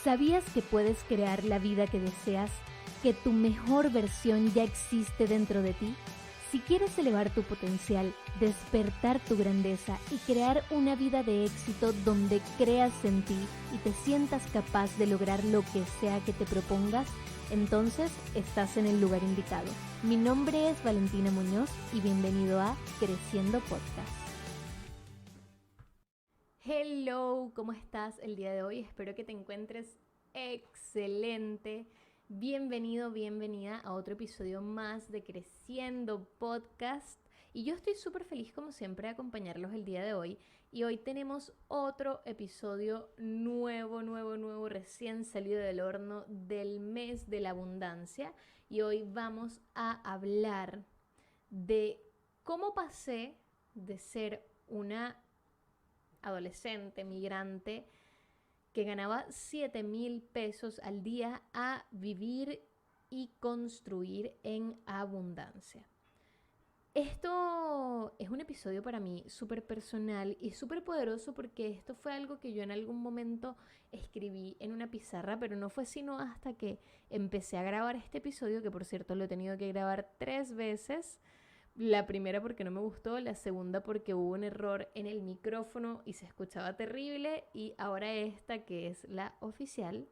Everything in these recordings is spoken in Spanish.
¿Sabías que puedes crear la vida que deseas? ¿Que tu mejor versión ya existe dentro de ti? Si quieres elevar tu potencial, despertar tu grandeza y crear una vida de éxito donde creas en ti y te sientas capaz de lograr lo que sea que te propongas, entonces estás en el lugar indicado. Mi nombre es Valentina Muñoz y bienvenido a Creciendo Podcast. Hello, ¿cómo estás el día de hoy? Espero que te encuentres excelente. Bienvenido, bienvenida a otro episodio más de Creciendo Podcast. Y yo estoy súper feliz como siempre de acompañarlos el día de hoy. Y hoy tenemos otro episodio nuevo, recién salido del horno del mes de la abundancia. Y hoy vamos a hablar de cómo pasé de ser una adolescente, migrante, que ganaba 7,000 pesos al día a vivir y construir en abundancia. Esto es un episodio para mí súper personal y súper poderoso porque esto fue algo que yo en algún momento escribí en una pizarra, pero no fue sino hasta que empecé a grabar este episodio, que por cierto lo he tenido que grabar 3 veces. La primera porque no me gustó, la segunda porque hubo un error en el micrófono y se escuchaba terrible, y ahora esta que es la oficial.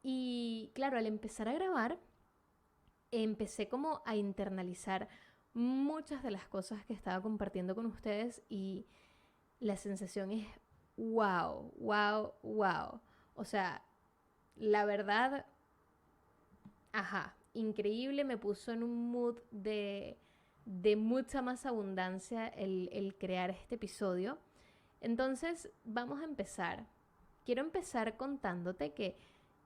Y claro, al empezar a grabar, empecé como a internalizar muchas de las cosas que estaba compartiendo con ustedes y la sensación es wow. O sea, la verdad, increíble, me puso en un mood de mucha más abundancia el crear este episodio. Entonces, vamos a empezar. Quiero empezar contándote que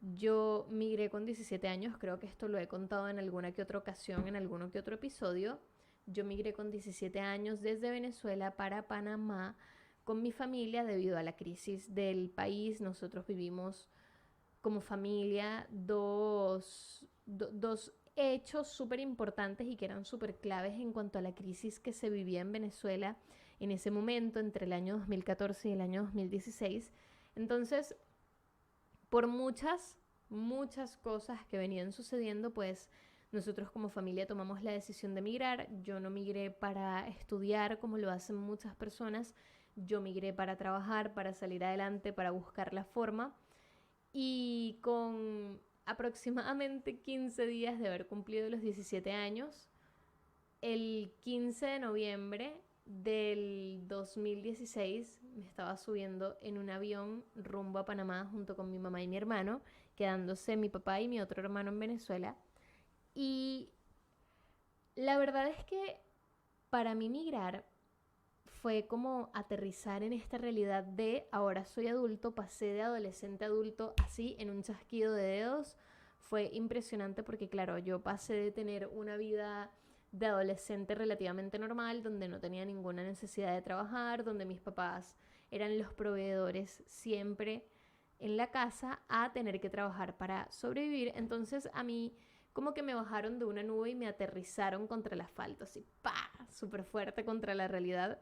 yo migré con 17 años, creo que esto lo he contado en alguna que otra ocasión, en alguno que otro episodio. Yo migré con 17 años desde Venezuela para Panamá con mi familia debido a la crisis del país. Nosotros vivimos como familia dos hechos súper importantes y que eran súper claves en cuanto a la crisis que se vivía en Venezuela en ese momento, entre el año 2014 y el año 2016. Entonces, por muchas cosas que venían sucediendo, pues nosotros como familia tomamos la decisión de migrar. Yo no migré para estudiar como lo hacen muchas personas, yo migré para trabajar, para salir adelante, para buscar la forma. Y con aproximadamente 15 días de haber cumplido los 17 años, el 15 de noviembre del 2016 me estaba subiendo en un avión rumbo a Panamá junto con mi mamá y mi hermano, quedándose mi papá y mi otro hermano en Venezuela. Y la verdad es que para mí migrar fue como aterrizar en esta realidad de ahora soy adulto, pasé de adolescente a adulto así en un chasquido de dedos. Fue impresionante porque claro, yo pasé de tener una vida de adolescente relativamente normal, donde no tenía ninguna necesidad de trabajar, donde mis papás eran los proveedores siempre en la casa, a tener que trabajar para sobrevivir. Entonces a mí como que me bajaron de una nube y me aterrizaron contra el asfalto, así, ¡pa! Súper fuerte contra la realidad.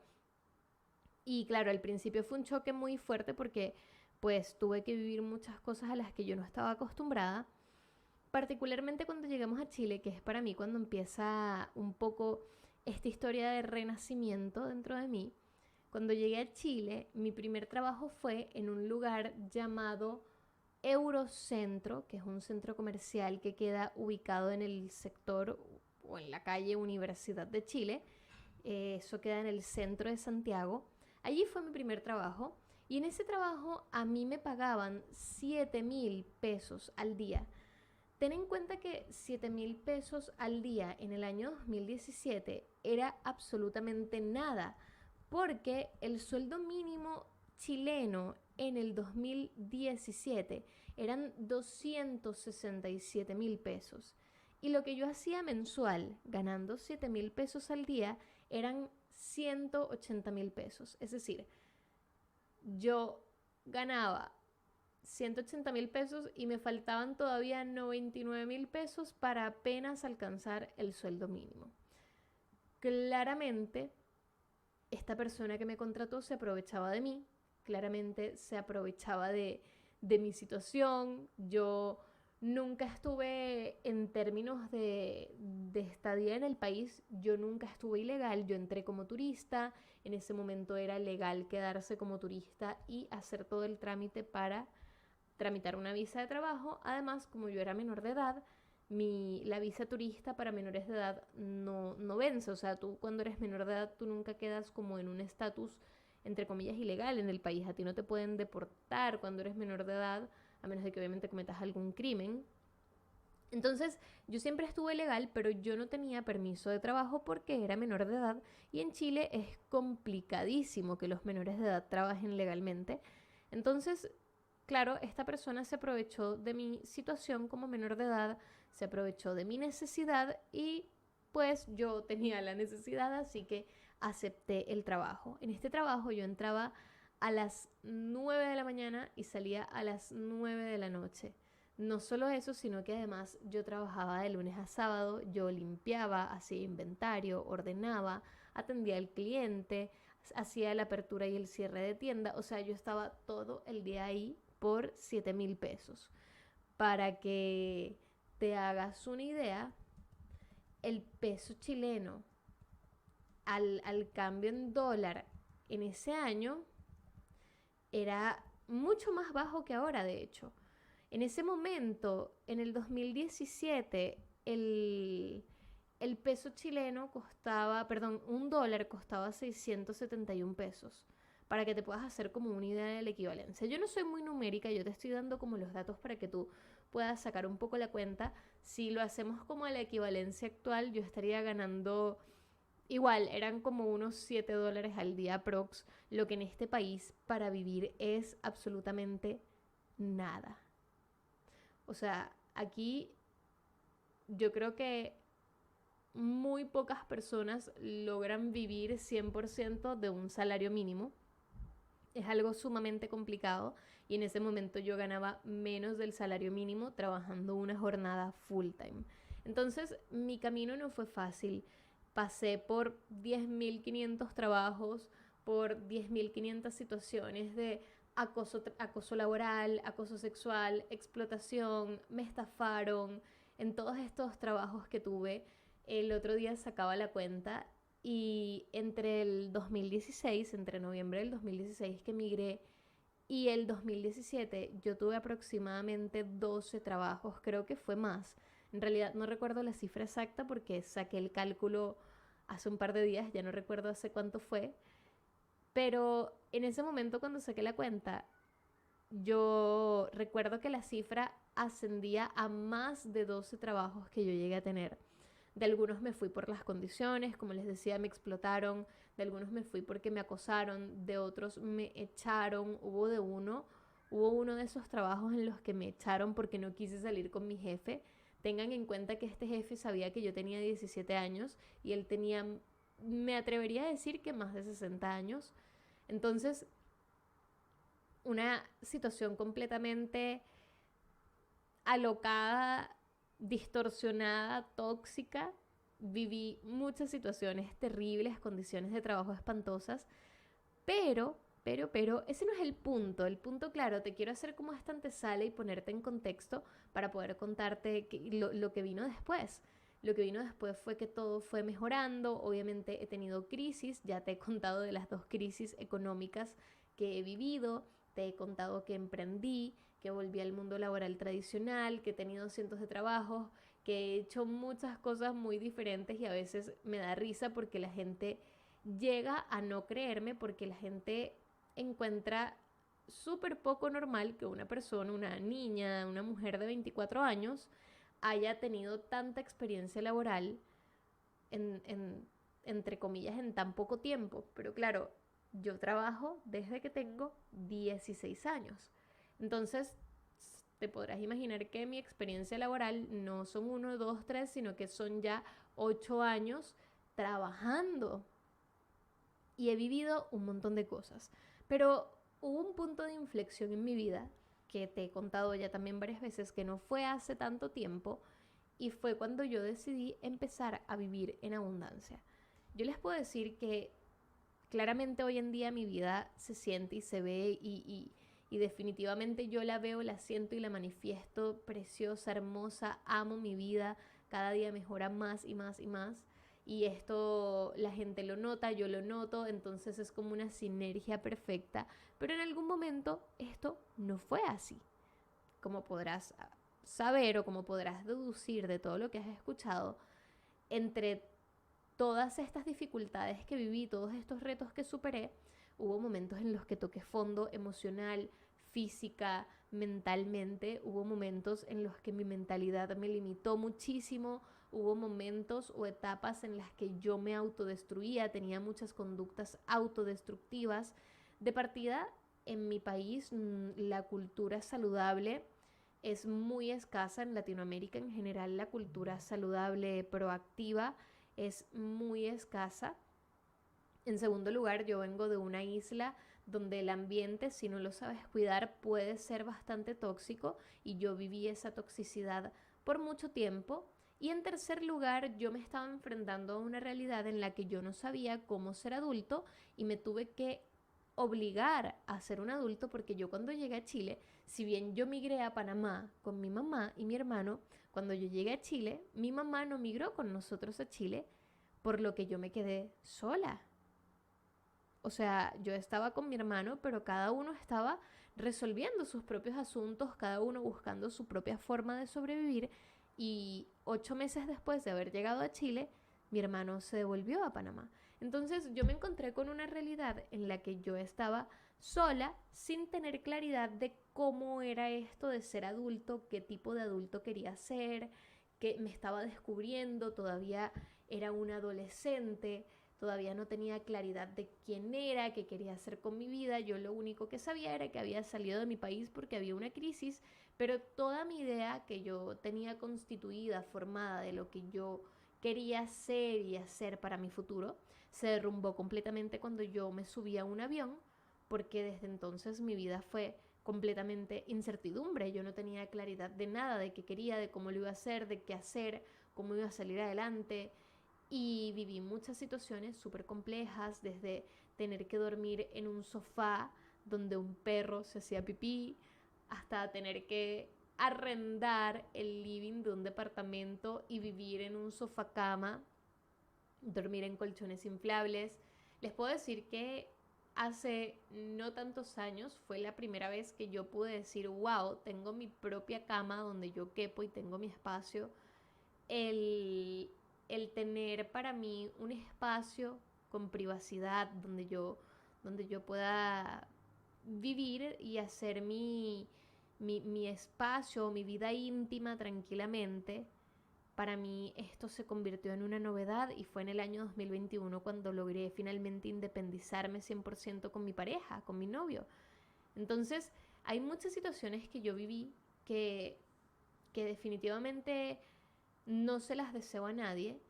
Y claro, al principio fue un choque muy fuerte porque pues tuve que vivir muchas cosas a las que yo no estaba acostumbrada, particularmente cuando llegamos a Chile, que es para mí cuando empieza un poco esta historia de renacimiento dentro de mí. Cuando llegué a Chile, mi primer trabajo fue en un lugar llamado Eurocentro, que es un centro comercial que queda ubicado en el sector o en la calle Universidad de Chile. Eso queda en el centro de Santiago. Allí fue mi primer trabajo y en ese trabajo a mí me pagaban 7,000 pesos al día. Ten en cuenta que 7,000 pesos al día en el año 2017 era absolutamente nada, porque el sueldo mínimo chileno en el 2017 eran 267,000 pesos. Y lo que yo hacía mensual, ganando 7,000 pesos al día, eran 180,000 pesos. Es decir, yo ganaba 180,000 pesos y me faltaban todavía 99,000 pesos para apenas alcanzar el sueldo mínimo. Claramente, esta persona que me contrató se aprovechaba de mí, claramente se aprovechaba de mi situación. Yo nunca estuve en términos de estadía en el país, yo nunca estuve ilegal, yo entré como turista, en ese momento era legal quedarse como turista y hacer todo el trámite para tramitar una visa de trabajo. Además, como yo era menor de edad, la visa turista para menores de edad no vence. O sea, tú cuando eres menor de edad, tú nunca quedas como en un estatus, entre comillas, ilegal en el país. A ti no te pueden deportar cuando eres menor de edad, a menos de que obviamente cometas algún crimen. Entonces, yo siempre estuve legal, pero yo no tenía permiso de trabajo porque era menor de edad y en Chile es complicadísimo que los menores de edad trabajen legalmente. Entonces, claro, esta persona se aprovechó de mi situación como menor de edad, se aprovechó de mi necesidad y pues yo tenía la necesidad, así que acepté el trabajo. En este trabajo yo entraba a las 9 de la mañana y salía a las 9 de la noche. No solo eso, sino que además yo trabajaba de lunes a sábado, yo limpiaba, hacía inventario, ordenaba, atendía al cliente, hacía la apertura y el cierre de tienda. O sea, yo estaba todo el día ahí por 7.000 pesos. Para que te hagas una idea, el peso chileno al cambio en dólar en ese año era mucho más bajo que ahora, de hecho. En ese momento, en el 2017, el peso chileno costaba, perdón, un dólar costaba 671 pesos. Para que te puedas hacer como una idea de la equivalencia. Yo no soy muy numérica, yo te estoy dando como los datos para que tú puedas sacar un poco la cuenta. Si lo hacemos como a la equivalencia actual, yo estaría ganando igual, eran como unos 7 dólares al día prox, lo que en este país para vivir es absolutamente nada. O sea, aquí yo creo que muy pocas personas logran vivir 100% de un salario mínimo. Es algo sumamente complicado y en ese momento yo ganaba menos del salario mínimo trabajando una jornada full time. Entonces mi camino no fue fácil. Pasé por 10.500 trabajos, por 10.500 situaciones de acoso laboral, acoso sexual, explotación, me estafaron. En todos estos trabajos que tuve, el otro día sacaba la cuenta y entre el 2016, entre noviembre del 2016 que emigré y el 2017, yo tuve aproximadamente 12 trabajos, creo que fue más. En realidad no recuerdo la cifra exacta porque saqué el cálculo hace un par de días, ya no recuerdo hace cuánto fue, pero en ese momento cuando saqué la cuenta, yo recuerdo que la cifra ascendía a más de 12 trabajos que yo llegué a tener. De algunos me fui por las condiciones, como les decía, me explotaron. De algunos me fui porque me acosaron. De otros me echaron. Hubo uno de esos trabajos en los que me echaron porque no quise salir con mi jefe. Tengan en cuenta que este jefe sabía que yo tenía 17 años y él tenía, me atrevería a decir que más de 60 años. Entonces, una situación completamente alocada, distorsionada, tóxica. Viví muchas situaciones terribles, condiciones de trabajo espantosas, pero, ese no es el punto. El punto, claro, te quiero hacer como esta antesala y ponerte en contexto para poder contarte lo que vino después. Lo que vino después fue que todo fue mejorando. Obviamente he tenido crisis, ya te he contado de las dos crisis económicas que he vivido, te he contado que emprendí, que volví al mundo laboral tradicional, que he tenido cientos de trabajos, que he hecho muchas cosas muy diferentes y a veces me da risa porque la gente llega a no creerme porque la gente encuentra súper poco normal que una persona, una niña, una mujer de 24 años haya tenido tanta experiencia laboral entre comillas en tan poco tiempo. Pero claro, yo trabajo desde que tengo 16 años. Entonces, te podrás imaginar que mi experiencia laboral no son 1, 2, 3, sino que son ya 8 años trabajando. Y he vivido un montón de cosas. Pero hubo un punto de inflexión en mi vida, que te he contado ya también varias veces, que no fue hace tanto tiempo, y fue cuando yo decidí empezar a vivir en abundancia. Yo les puedo decir que claramente hoy en día mi vida se siente y se ve y y definitivamente yo la veo, la siento y la manifiesto preciosa, hermosa, amo mi vida, cada día mejora más y más y más. Y esto la gente lo nota, yo lo noto, entonces es como una sinergia perfecta. Pero en algún momento esto no fue así. Como podrás saber o como podrás deducir de todo lo que has escuchado, entre todas estas dificultades que viví, todos estos retos que superé, hubo momentos en los que toqué fondo emocional, física, mentalmente. Hubo momentos en los que mi mentalidad me limitó muchísimo. Hubo momentos o etapas en las que yo me autodestruía, tenía muchas conductas autodestructivas. De partida, en mi país, la cultura saludable es muy escasa. En Latinoamérica en general la cultura saludable proactiva es muy escasa. En segundo lugar, yo vengo de una isla donde el ambiente, si no lo sabes cuidar, puede ser bastante tóxico y yo viví esa toxicidad por mucho tiempo. Y en tercer lugar, yo me estaba enfrentando a una realidad en la que yo no sabía cómo ser adulto y me tuve que obligar a ser un adulto porque yo cuando llegué a Chile, si bien yo migré a Panamá con mi mamá y mi hermano, cuando yo llegué a Chile, mi mamá no migró con nosotros a Chile, por lo que yo me quedé sola. O sea, yo estaba con mi hermano, pero cada uno estaba resolviendo sus propios asuntos, cada uno buscando su propia forma de sobrevivir. Y 8 meses después de haber llegado a Chile, mi hermano se devolvió a Panamá. Entonces yo me encontré con una realidad en la que yo estaba sola, sin tener claridad de cómo era esto de ser adulto, qué tipo de adulto quería ser, que me estaba descubriendo, todavía era una adolescente, todavía no tenía claridad de quién era, qué quería hacer con mi vida. Yo lo único que sabía era que había salido de mi país porque había una crisis, pero toda mi idea que yo tenía constituida, formada de lo que yo quería ser y hacer para mi futuro, se derrumbó completamente cuando yo me subí a un avión, porque desde entonces mi vida fue completamente incertidumbre. Yo no tenía claridad de nada, de qué quería, de cómo lo iba a hacer, de qué hacer, cómo iba a salir adelante. Y viví muchas situaciones súper complejas, desde tener que dormir en un sofá donde un perro se hacía pipí, hasta tener que arrendar el living de un departamento y vivir en un sofá cama, dormir en colchones inflables. Les puedo decir que hace no tantos años fue la primera vez que yo pude decir, wow, tengo mi propia cama donde yo quepo y tengo mi espacio. El, el tener para mí un espacio con privacidad donde yo pueda vivir y hacer mi espacio, mi vida íntima tranquilamente. Para mí esto se convirtió en una novedad y fue en el año 2021 cuando logré finalmente independizarme 100% con mi pareja, con mi novio. Entonces, hay muchas situaciones que yo viví que definitivamente no se las deseo a nadie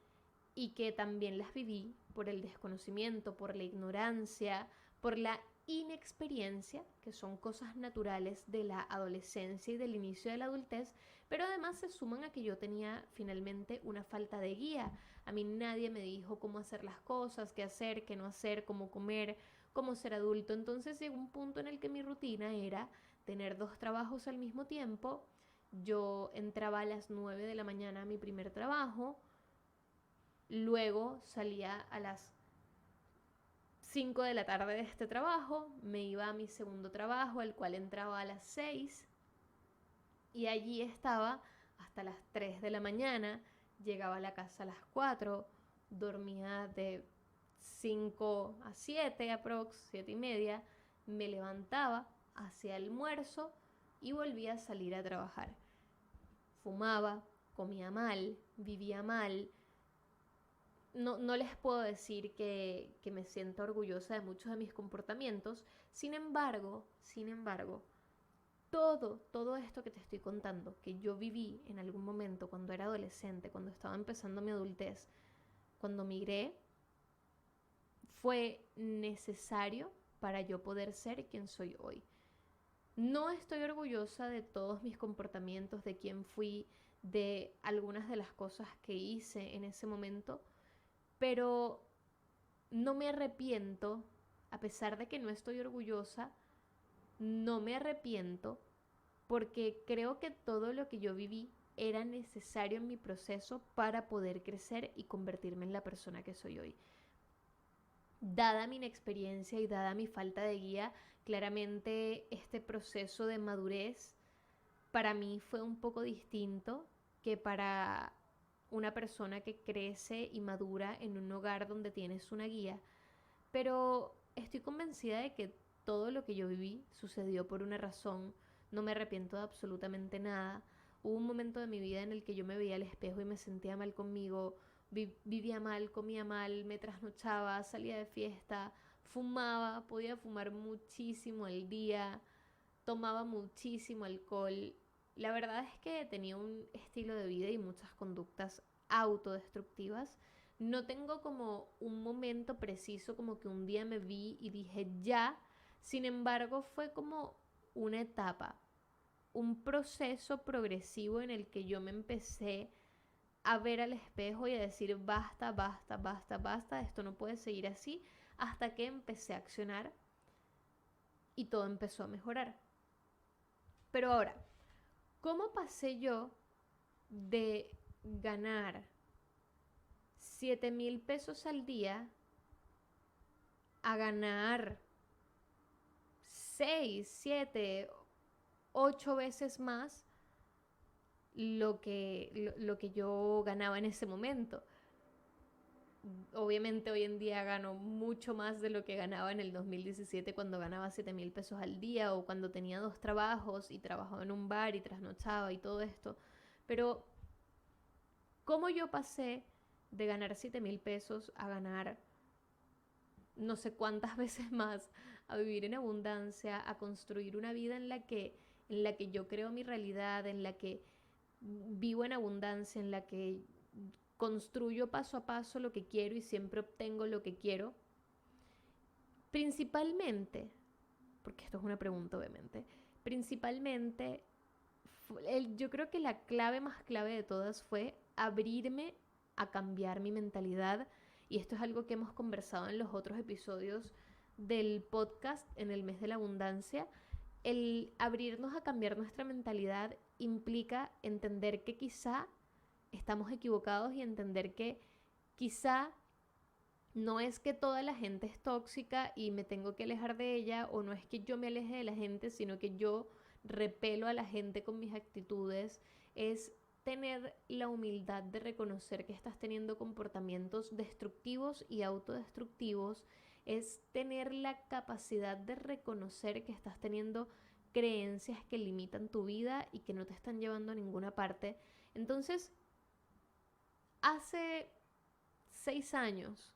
y que también las viví por el desconocimiento, por la ignorancia, por la inexperiencia, que son cosas naturales de la adolescencia y del inicio de la adultez, pero además se suman a que yo tenía finalmente una falta de guía. A mí nadie me dijo cómo hacer las cosas, qué hacer, qué no hacer, cómo comer, cómo ser adulto. Entonces llegó un punto en el que mi rutina era tener dos trabajos al mismo tiempo. Yo entraba a las 9 de la mañana a mi primer trabajo, luego salía a las 5 de la tarde de este trabajo, me iba a mi segundo trabajo, al cual entraba a las 6 y allí estaba hasta las 3 de la mañana, llegaba a la casa a las 4, dormía de 5 a 7 aprox, 7 y media, me levantaba, hacía almuerzo y volvía a salir a trabajar. Fumaba, comía mal, vivía mal. No les puedo decir que me siento orgullosa de muchos de mis comportamientos. Sin embargo, todo esto que te estoy contando, que yo viví en algún momento cuando era adolescente, cuando estaba empezando mi adultez, cuando migré, fue necesario para yo poder ser quien soy hoy. No estoy orgullosa de todos mis comportamientos, de quién fui, de algunas de las cosas que hice en ese momento, pero no me arrepiento, a pesar de que no estoy orgullosa, no me arrepiento porque creo que todo lo que yo viví era necesario en mi proceso para poder crecer y convertirme en la persona que soy hoy. Dada mi inexperiencia y dada mi falta de guía, claramente este proceso de madurez para mí fue un poco distinto que para una persona que crece y madura en un hogar donde tienes una guía, pero estoy convencida de que todo lo que yo viví sucedió por una razón. No me arrepiento de absolutamente nada. Hubo un momento de mi vida en el que yo me veía al espejo y me sentía mal conmigo, vivía mal, comía mal, me trasnochaba, salía de fiesta, fumaba, podía fumar muchísimo al día, tomaba muchísimo alcohol. La verdad es que tenía un estilo de vida y muchas conductas autodestructivas. No tengo como un momento preciso, como que un día me vi y dije ya. Sin embargo, fue como una etapa, un proceso progresivo en el que yo me empecé a ver al espejo y a decir basta, basta, basta, basta, esto no puede seguir así, hasta que empecé a accionar y todo empezó a mejorar. Pero ahora, ¿cómo pasé yo de ganar 7,000 pesos al día a ganar 6, 7, 8 veces más lo que yo ganaba en ese momento? Obviamente hoy en día gano mucho más de lo que ganaba en el 2017 cuando ganaba 7,000 pesos al día o cuando tenía 2 trabajos y trabajaba en un bar y trasnochaba y todo esto. Pero ¿cómo yo pasé de ganar 7,000 pesos a ganar no sé cuántas veces más, a vivir en abundancia, a construir una vida en la que yo creo mi realidad, en la que vivo en abundancia, en la que construyo paso a paso lo que quiero y siempre obtengo lo que quiero? Principalmente, porque esto es una pregunta obviamente, principalmente yo creo que la clave más clave de todas fue abrirme a cambiar mi mentalidad, y esto es algo que hemos conversado en los otros episodios del podcast en el mes de la abundancia. El abrirnos a cambiar nuestra mentalidad implica entender que quizá estamos equivocados y entender que quizá no es que toda la gente es tóxica y me tengo que alejar de ella, o no es que yo me aleje de la gente, sino que yo repelo a la gente con mis actitudes. Es tener la humildad de reconocer que estás teniendo comportamientos destructivos y autodestructivos. Es tener la capacidad de reconocer que estás teniendo creencias que limitan tu vida y que no te están llevando a ninguna parte. Entonces, hace 6 años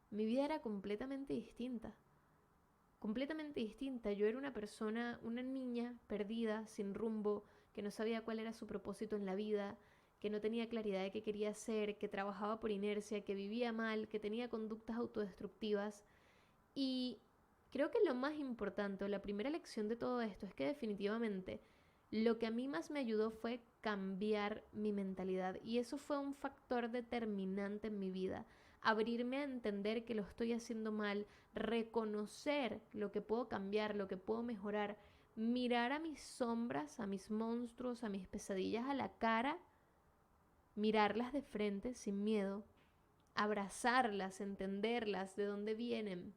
mi vida era completamente distinta. Completamente distinta. Yo era una persona, una niña perdida, sin rumbo, que no sabía cuál era su propósito en la vida, que no tenía claridad de qué quería hacer, que trabajaba por inercia, que vivía mal, que tenía conductas autodestructivas. Y creo que lo más importante, la primera lección de todo esto, es que definitivamente lo que a mí más me ayudó fue cambiar mi mentalidad, y eso fue un factor determinante en mi vida. Abrirme a entender que lo estoy haciendo mal, reconocer lo que puedo cambiar, lo que puedo mejorar, mirar a mis sombras, a mis monstruos, a mis pesadillas a la cara, mirarlas de frente sin miedo, abrazarlas, entenderlas, de dónde vienen,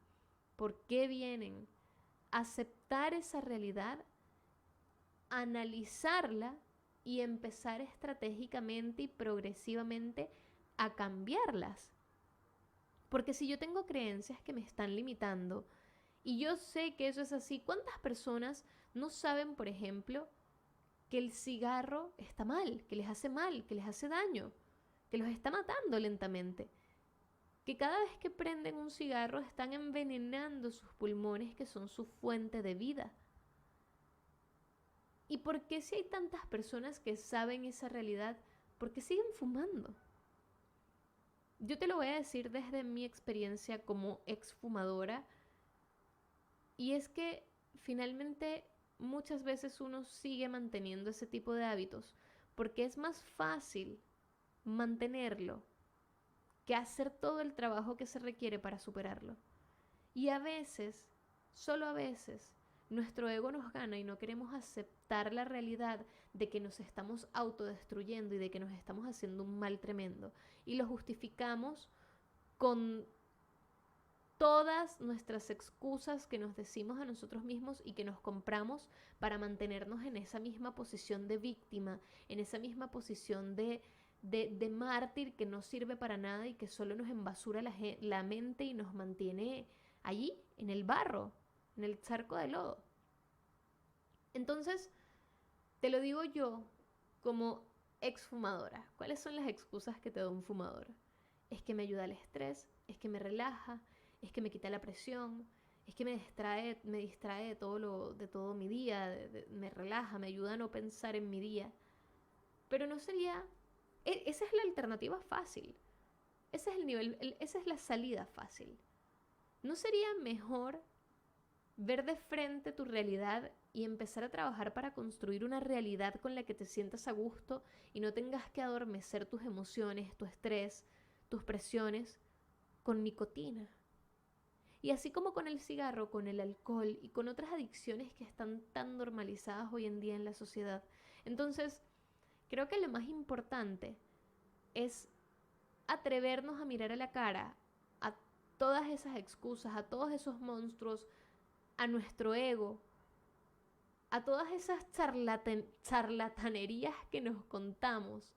por qué vienen, aceptar esa realidad, analizarla y empezar estratégicamente y progresivamente a cambiarlas. Porque si yo tengo creencias que me están limitando y yo sé que eso es así, ¿cuántas personas no saben, por ejemplo, que el cigarro está mal, que les hace daño, que los está matando lentamente? Que cada vez que prenden un cigarro están envenenando sus pulmones, que son su fuente de vida. ¿Y por qué, si hay tantas personas que saben esa realidad, por qué siguen fumando? Yo te lo voy a decir desde mi experiencia como exfumadora, y es que finalmente muchas veces uno sigue manteniendo ese tipo de hábitos porque es más fácil mantenerlo que hacer todo el trabajo que se requiere para superarlo. Y a veces, solo a veces, nuestro ego nos gana y no queremos aceptar la realidad de que nos estamos autodestruyendo y de que nos estamos haciendo un mal tremendo. Y lo justificamos con todas nuestras excusas que nos decimos a nosotros mismos y que nos compramos para mantenernos en esa misma posición de víctima, en esa misma posición de mártir que no sirve para nada y que solo nos embasura la mente y nos mantiene allí, en el barro, en el charco de lodo. Entonces, te lo digo yo como exfumadora. ¿Cuáles son las excusas que te da un fumador? Es que me ayuda al estrés, es que me relaja, es que me quita la presión, es que me distrae de todo mi día, me relaja, me ayuda a no pensar en mi día. Pero no sería... Esa es la alternativa fácil. Ese es el nivel, esa es la salida fácil. ¿No sería mejor ver de frente tu realidad y empezar a trabajar para construir una realidad con la que te sientas a gusto y no tengas que adormecer tus emociones, tu estrés, tus presiones con nicotina? Y así como con el cigarro, con el alcohol y con otras adicciones que están tan normalizadas hoy en día en la sociedad. Entonces, creo que lo más importante es atrevernos a mirar a la cara a todas esas excusas, a todos esos monstruos, a nuestro ego, a todas esas charlatanerías que nos contamos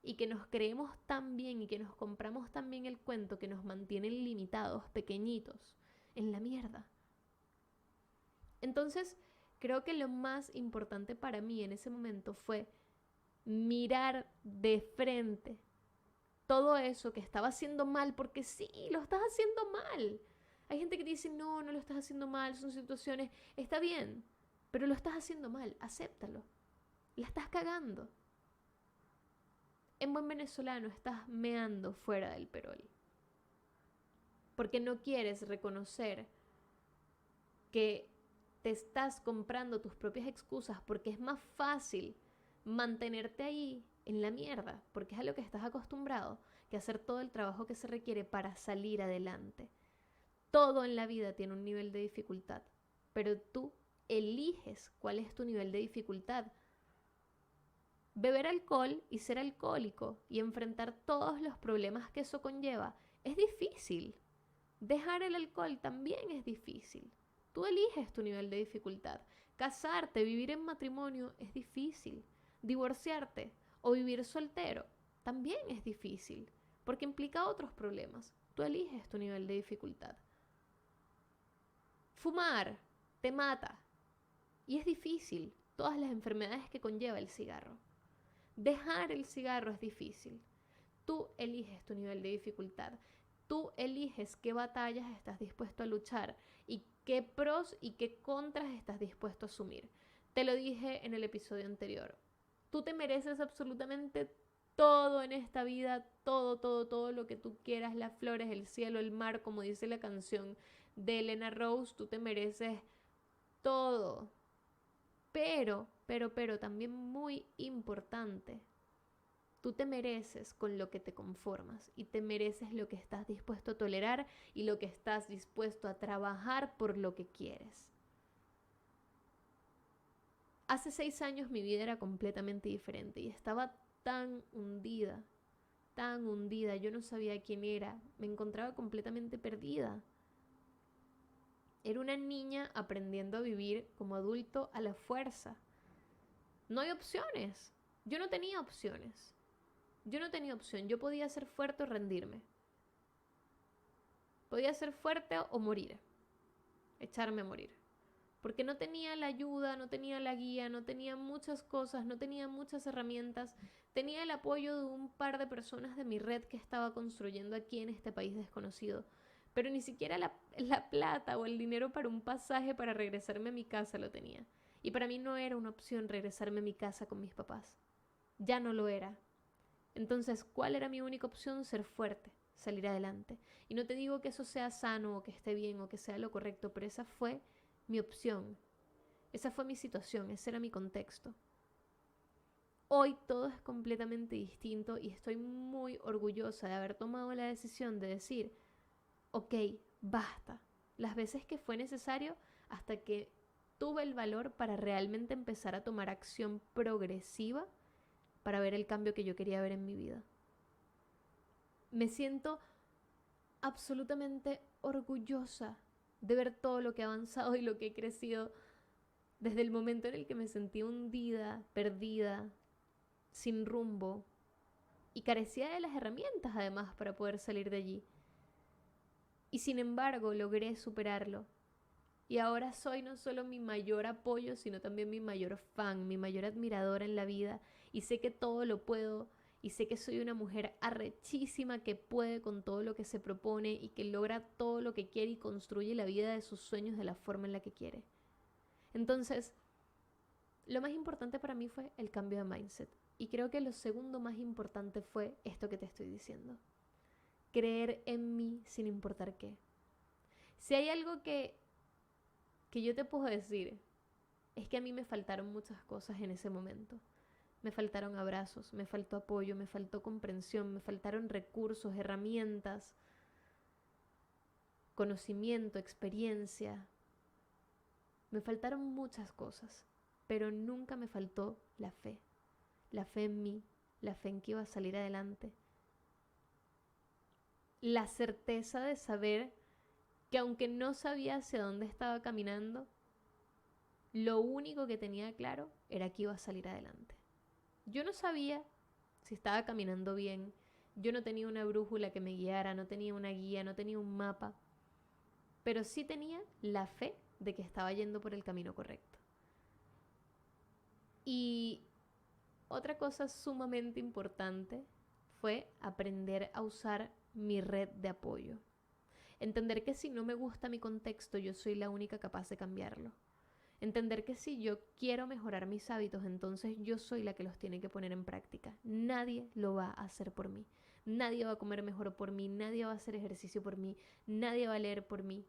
y que nos creemos tan bien y que nos compramos tan bien el cuento que nos mantienen limitados, pequeñitos, en la mierda. Entonces, creo que lo más importante para mí en ese momento fue mirar de frente todo eso que estaba haciendo mal, porque sí, lo estás haciendo mal. Hay gente que dice, no, no lo estás haciendo mal, son situaciones, está bien, pero lo estás haciendo mal, acéptalo. La estás cagando. En buen venezolano estás meando fuera del perol. Porque no quieres reconocer que te estás comprando tus propias excusas porque es más fácil mantenerte ahí en la mierda, porque es a lo que estás acostumbrado, que hacer todo el trabajo que se requiere para salir adelante. Todo en la vida tiene un nivel de dificultad, pero tú eliges cuál es tu nivel de dificultad. Beber alcohol y ser alcohólico y enfrentar todos los problemas que eso conlleva es difícil. Dejar el alcohol también es difícil. Tú eliges tu nivel de dificultad. Casarte, vivir en matrimonio es difícil. Divorciarte o vivir soltero también es difícil, porque implica otros problemas. Tú eliges tu nivel de dificultad. Fumar te mata y es difícil. Todas las enfermedades que conlleva el cigarro. Dejar el cigarro es difícil. Tú eliges tu nivel de dificultad. Tú eliges qué batallas estás dispuesto a luchar y qué pros y qué contras estás dispuesto a asumir. Te lo dije en el episodio anterior. Tú te mereces absolutamente todo en esta vida, todo, todo, todo lo que tú quieras, las flores, el cielo, el mar, como dice la canción de Elena Rose, tú te mereces todo. Pero, también muy importante, tú te mereces con lo que te conformas y te mereces lo que estás dispuesto a tolerar y lo que estás dispuesto a trabajar por lo que quieres. Hace 6 años mi vida era completamente diferente y estaba tan hundida, yo no sabía quién era, me encontraba completamente perdida. Era una niña aprendiendo a vivir como adulto a la fuerza. No hay opciones. Yo no tenía opciones. Yo no tenía opción. Yo podía ser fuerte o rendirme. Podía ser fuerte o morir. Echarme a morir. Porque no tenía la ayuda, no tenía la guía, no tenía muchas cosas, no tenía muchas herramientas. Tenía el apoyo de un par de personas de mi red que estaba construyendo aquí en este país desconocido. Pero ni siquiera la plata o el dinero para un pasaje para regresarme a mi casa lo tenía. Y para mí no era una opción regresarme a mi casa con mis papás. Ya no lo era. Entonces, ¿cuál era mi única opción? Ser fuerte, salir adelante. Y no te digo que eso sea sano o que esté bien o que sea lo correcto, pero esa fue mi opción. Esa fue mi situación, ese era mi contexto. Hoy todo es completamente distinto y estoy muy orgullosa de haber tomado la decisión de decir, ok, basta, las veces que fue necesario hasta que tuve el valor para realmente empezar a tomar acción progresiva para ver el cambio que yo quería ver en mi vida. Me siento absolutamente orgullosa de ver todo lo que he avanzado y lo que he crecido desde el momento en el que me sentí hundida, perdida, sin rumbo y carecía de las herramientas además para poder salir de allí. Y sin embargo logré superarlo. Y ahora soy no solo mi mayor apoyo, sino también mi mayor fan, mi mayor admiradora en la vida. Y sé que todo lo puedo. Y sé que soy una mujer arrechísima que puede con todo lo que se propone y que logra todo lo que quiere y construye la vida de sus sueños de la forma en la que quiere. Entonces, lo más importante para mí fue el cambio de mindset. Y creo que lo segundo más importante fue esto que te estoy diciendo. Creer en mí sin importar qué. Si hay algo que yo te puedo decir, es que a mí me faltaron muchas cosas en ese momento. Me faltaron abrazos, me faltó apoyo, me faltó comprensión, me faltaron recursos, herramientas, conocimiento, experiencia. Me faltaron muchas cosas, pero nunca me faltó la fe en mí, la fe en que iba a salir adelante. La certeza de saber que aunque no sabía hacia dónde estaba caminando, lo único que tenía claro era que iba a salir adelante. Yo no sabía si estaba caminando bien, yo no tenía una brújula que me guiara, no tenía una guía, no tenía un mapa, pero sí tenía la fe de que estaba yendo por el camino correcto. Y otra cosa sumamente importante fue aprender a usar mi red de apoyo. Entender que si no me gusta mi contexto, yo soy la única capaz de cambiarlo. Entender que si yo quiero mejorar mis hábitos, entonces yo soy la que los tiene que poner en práctica. Nadie lo va a hacer por mí. Nadie va a comer mejor por mí. Nadie va a hacer ejercicio por mí. Nadie va a leer por mí.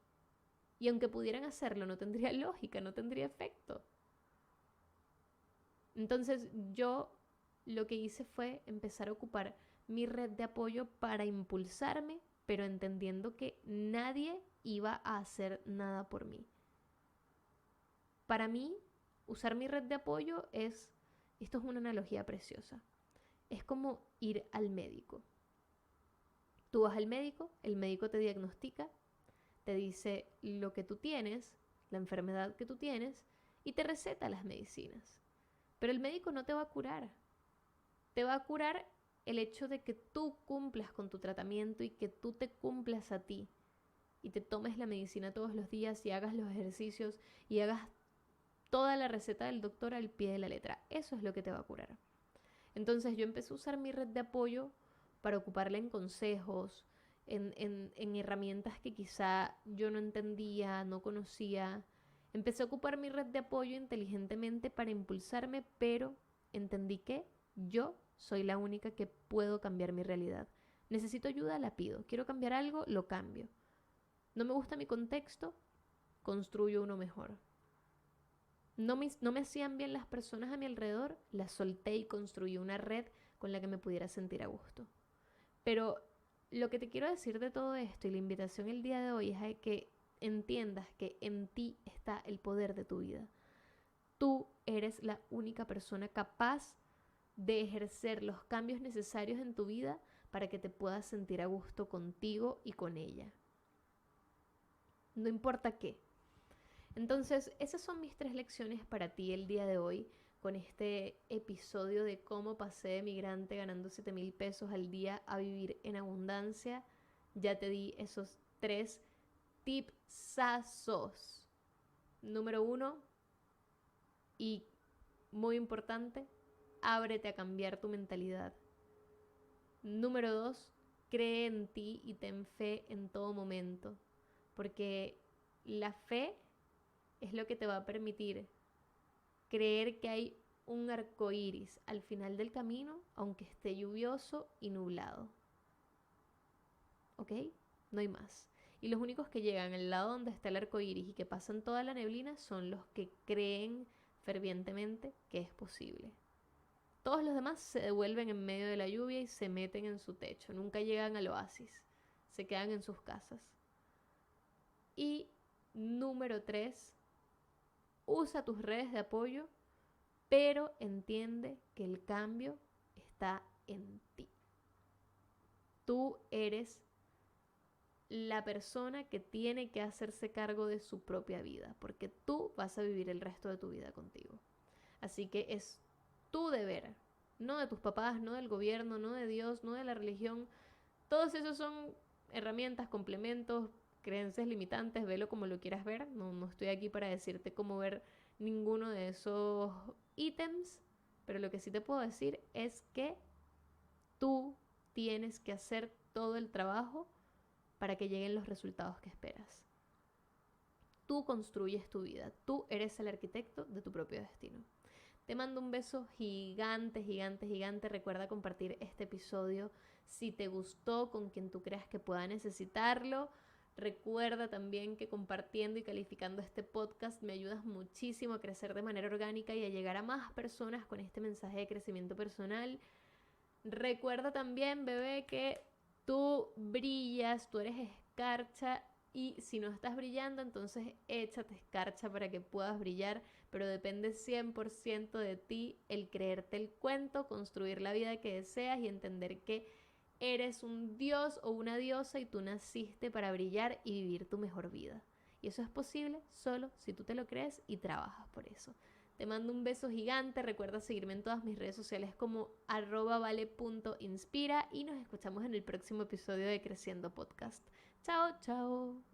Y aunque pudieran hacerlo, no tendría lógica, no tendría efecto. Entonces yo lo que hice fue empezar a ocupar mi red de apoyo para impulsarme, pero entendiendo que nadie iba a hacer nada por mí. Para mí, usar mi red de apoyo esto es una analogía preciosa, es como ir al médico. Tú vas al médico, el médico te diagnostica, te dice lo que tú tienes, la enfermedad que tú tienes, y te receta las medicinas. Pero el médico no te va a curar. Te va a curar el hecho de que tú cumplas con tu tratamiento y que tú te cumplas a ti. Y te tomes la medicina todos los días y hagas los ejercicios y hagas toda la receta del doctor al pie de la letra. Eso es lo que te va a curar. Entonces yo empecé a usar mi red de apoyo para ocuparla en consejos, en herramientas que quizá yo no entendía, no conocía. Empecé a ocupar mi red de apoyo inteligentemente para impulsarme, pero entendí que yo soy la única que puedo cambiar mi realidad. Necesito ayuda, la pido. Quiero cambiar algo, lo cambio. No me gusta mi contexto, construyo uno mejor. No me hacían bien las personas a mi alrededor, las solté y construí una red con la que me pudiera sentir a gusto. Pero lo que te quiero decir de todo esto y la invitación el día de hoy es a que entiendas que en ti está el poder de tu vida. Tú eres la única persona capaz de ejercer los cambios necesarios en tu vida para que te puedas sentir a gusto contigo y con ella. No importa qué. Entonces, esas son mis 3 lecciones para ti el día de hoy con este episodio de cómo pasé de migrante ganando 7,000 pesos al día a vivir en abundancia. Ya te di esos 3 tipsazos. Número 1, y muy importante, ábrete a cambiar tu mentalidad. Número 2, cree en ti y ten fe en todo momento, porque la fe es lo que te va a permitir creer que hay un arco iris al final del camino, aunque esté lluvioso y nublado. ¿Ok? No hay más. Y los únicos que llegan al lado donde está el arco iris y que pasan toda la neblina son los que creen fervientemente que es posible. Todos los demás se devuelven en medio de la lluvia y se meten en su techo. Nunca llegan al oasis. Se quedan en sus casas. Y número 3, usa tus redes de apoyo, pero entiende que el cambio está en ti. Tú eres la persona que tiene que hacerse cargo de su propia vida, porque tú vas a vivir el resto de tu vida contigo. Así que es tu deber, no de tus papás, no del gobierno, no de Dios, no de la religión. Todos esos son herramientas, complementos, creencias limitantes, velo como lo quieras ver. No estoy aquí para decirte cómo ver ninguno de esos ítems, pero lo que sí te puedo decir es que tú tienes que hacer todo el trabajo para que lleguen los resultados que esperas. Tú construyes tu vida, tú eres el arquitecto de tu propio destino. Te mando un beso gigante, gigante, gigante. Recuerda compartir este episodio si te gustó con quien tú creas que pueda necesitarlo. Recuerda también que compartiendo y calificando este podcast me ayudas muchísimo a crecer de manera orgánica y a llegar a más personas con este mensaje de crecimiento personal. Recuerda también, bebé, que tú brillas, tú eres escarcha y si no estás brillando, entonces échate escarcha para que puedas brillar, pero depende 100% de ti el creerte el cuento, construir la vida que deseas y entender que eres un dios o una diosa y tú naciste para brillar y vivir tu mejor vida. Y eso es posible solo si tú te lo crees y trabajas por eso. Te mando un beso gigante, recuerda seguirme en todas mis redes sociales como @vale.inspira y nos escuchamos en el próximo episodio de Creciendo Podcast. Chao, chao.